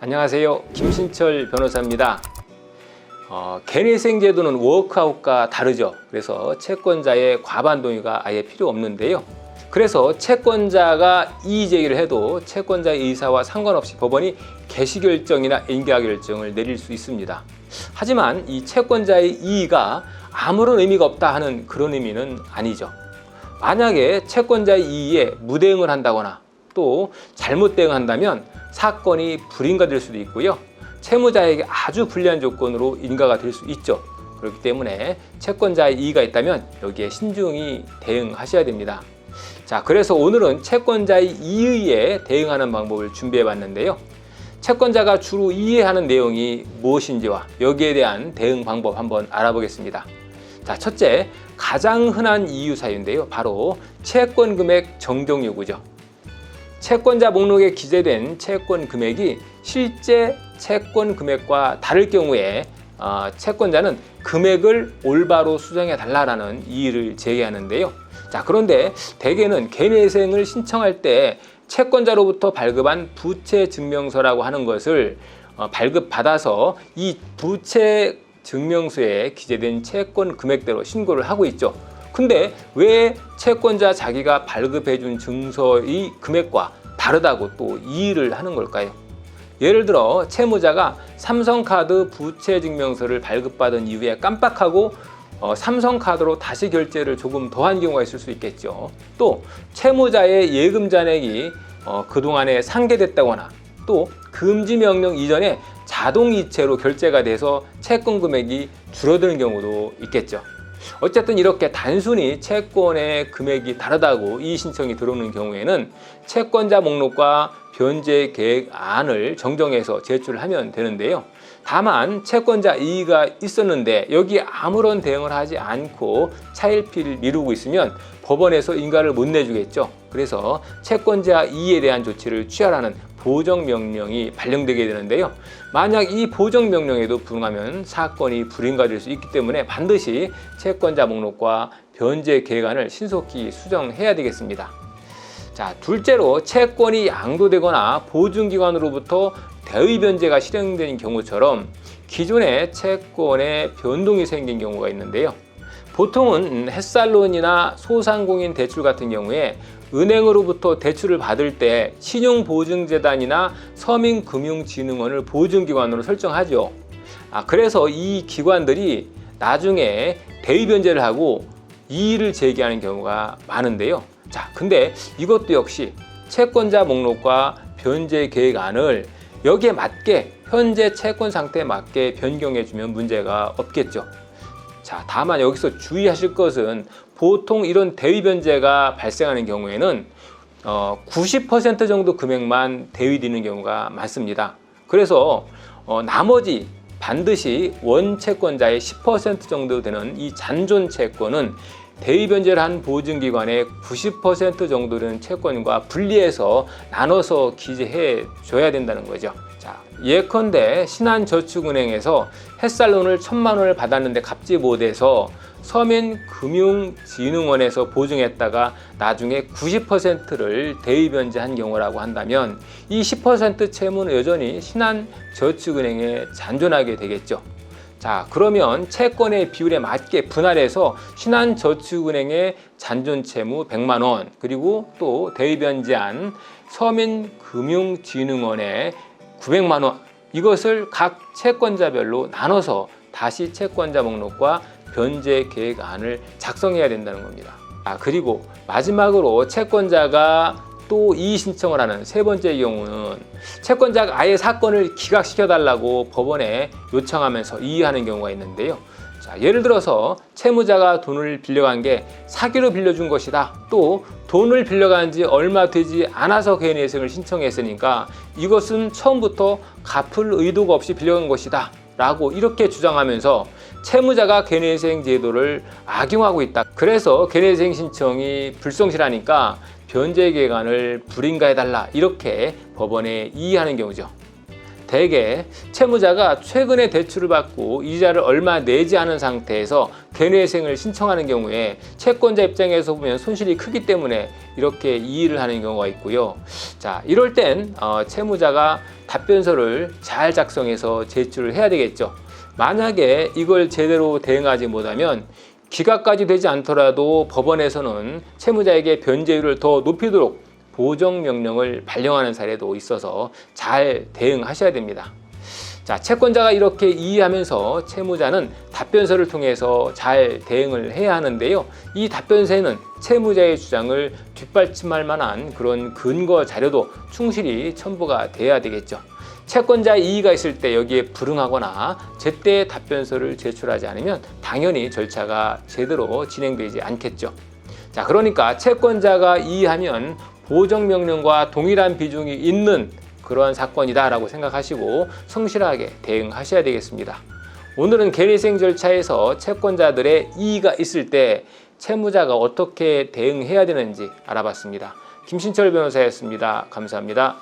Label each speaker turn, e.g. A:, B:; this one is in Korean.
A: 안녕하세요. 김신철 변호사입니다. 개인회생 제도는 워크아웃과 다르죠. 그래서 채권자의 과반 동의가 아예 필요 없는데요. 그래서 채권자가 이의 제기를 해도 채권자의 의사와 상관없이 법원이 개시결정이나 인가결정을 내릴 수 있습니다. 하지만 이 채권자의 이의가 아무런 의미가 없다 하는 그런 의미는 아니죠. 만약에 채권자의 이의에 무대응을 한다거나 또 잘못 대응한다면 사건이 불인가될 수도 있고요. 채무자에게 아주 불리한 조건으로 인가가 될 수 있죠. 그렇기 때문에 채권자의 이의가 있다면 여기에 신중히 대응하셔야 됩니다. 자, 그래서 오늘은 채권자의 이의에 대응하는 방법을 준비해 봤는데요. 채권자가 주로 이해하는 내용이 무엇인지와 여기에 대한 대응 방법 한번 알아보겠습니다. 자, 첫째, 가장 흔한 이유 사유인데요. 바로 채권 금액 정정 요구죠. 채권자 목록에 기재된 채권 금액이 실제 채권 금액과 다를 경우에 채권자는 금액을 올바로 수정해 달라라는 이의를 제기하는데요. 자, 그런데 대개는 개인회생을 신청할 때 채권자로부터 발급한 부채 증명서라고 하는 것을 발급받아서 이 부채 증명서에 기재된 채권 금액대로 신고를 하고 있죠. 근데 왜 채권자 자기가 발급해준 증서의 금액과 다르다고 또 이의를 하는 걸까요? 예를 들어 채무자가 삼성카드 부채 증명서를 발급받은 이후에 깜빡하고 삼성카드로 다시 결제를 조금 더한 경우가 있을 수 있겠죠. 또 채무자의 예금 잔액이 그동안에 상계됐다거나 또 금지 명령 이전에 자동이체로 결제가 돼서 채권 금액이 줄어드는 경우도 있겠죠. 어쨌든 이렇게 단순히 채권의 금액이 다르다고 이의 신청이 들어오는 경우에는 채권자 목록과 변제 계획안을 정정해서 제출하면 되는데요. 다만 채권자 이의가 있었는데 여기에 아무런 대응을 하지 않고 차일피일 미루고 있으면 법원에서 인가를 못 내주겠죠. 그래서 채권자 이의에 대한 조치를 취하라는 보정명령이 발령되게 되는데요. 만약 이 보정명령에도 불응하면 사건이 불인가될 수 있기 때문에 반드시 채권자 목록과 변제 계획안을 신속히 수정해야 되겠습니다. 자, 둘째로 채권이 양도되거나 보증기관으로부터 대의 변제가 실행되는 경우처럼 기존의 채권에 변동이 생긴 경우가 있는데요. 보통은 햇살론이나 소상공인 대출 같은 경우에 은행으로부터 대출을 받을 때 신용보증재단이나 서민금융진흥원을 보증기관으로 설정하죠. 그래서 이 기관들이 나중에 대의 변제를 하고 이의를 제기하는 경우가 많은데요. 자, 근데 이것도 역시 채권자 목록과 변제 계획안을 여기에 맞게 현재 채권 상태에 맞게 변경해 주면 문제가 없겠죠. 자, 다만 여기서 주의하실 것은 보통 이런 대의 변제가 발생하는 경우에는 90% 정도 금액만 대위되는 경우가 많습니다. 그래서 나머지 반드시 원채권자의 10% 정도 되는 이 잔존 채권은 대의 변제를 한 보증기관의 90% 정도 되는 채권과 분리해서 나눠서 기재해 줘야 된다는 거죠. 자, 예컨대 신한저축은행에서 햇살론을 1,000만 원을 받았는데 갚지 못해서 서민금융진흥원에서 보증했다가 나중에 90%를 대의 변제한 경우라고 한다면 이 10% 채무는 여전히 신한저축은행에 잔존하게 되겠죠. 자, 그러면 채권의 비율에 맞게 분할해서 신한저축은행의 잔존 채무 100만 원 그리고 또 대의 변제한 서민금융진흥원의 900만 원 이것을 각 채권자별로 나눠서 다시 채권자 목록과 변제 계획안을 작성해야 된다는 겁니다. 그리고 마지막으로 채권자가 또 이의 신청을 하는 세 번째 경우는 채권자가 아예 사건을 기각시켜 달라고 법원에 요청하면서 이의하는 경우가 있는데요. 자, 예를 들어서 채무자가 돈을 빌려간 게 사기로 빌려준 것이다. 또 돈을 빌려간 지 얼마 되지 않아서 개인회생을 신청했으니까 이것은 처음부터 갚을 의도가 없이 빌려간 것이다 라고 이렇게 주장하면서 채무자가 개인회생 제도를 악용하고 있다. 그래서 개인회생 신청이 불성실하니까 변제 계획안을 불인가해달라 이렇게 법원에 이의하는 경우죠. 대개 채무자가 최근에 대출을 받고 이자를 얼마 내지 않은 상태에서 개인회생을 신청하는 경우에 채권자 입장에서 보면 손실이 크기 때문에 이렇게 이의를 하는 경우가 있고요. 자, 이럴 땐 채무자가 답변서를 잘 작성해서 제출을 해야 되겠죠. 만약에 이걸 제대로 대응하지 못하면 기각까지 되지 않더라도 법원에서는 채무자에게 변제율을 더 높이도록 보정명령을 발령하는 사례도 있어서 잘 대응하셔야 됩니다. 자, 채권자가 이렇게 이의하면서 채무자는 답변서를 통해서 잘 대응을 해야 하는데요. 이 답변서에는 채무자의 주장을 뒷받침할 만한 그런 근거 자료도 충실히 첨부가 돼야 되겠죠. 채권자의 이의가 있을 때 여기에 불응하거나 제때 답변서를 제출하지 않으면 당연히 절차가 제대로 진행되지 않겠죠. 자, 그러니까 채권자가 이의하면 보정명령과 동일한 비중이 있는 그러한 사건이다라고 생각하시고 성실하게 대응하셔야 되겠습니다. 오늘은 개인회생 절차에서 채권자들의 이의가 있을 때 채무자가 어떻게 대응해야 되는지 알아봤습니다. 김신철 변호사였습니다. 감사합니다.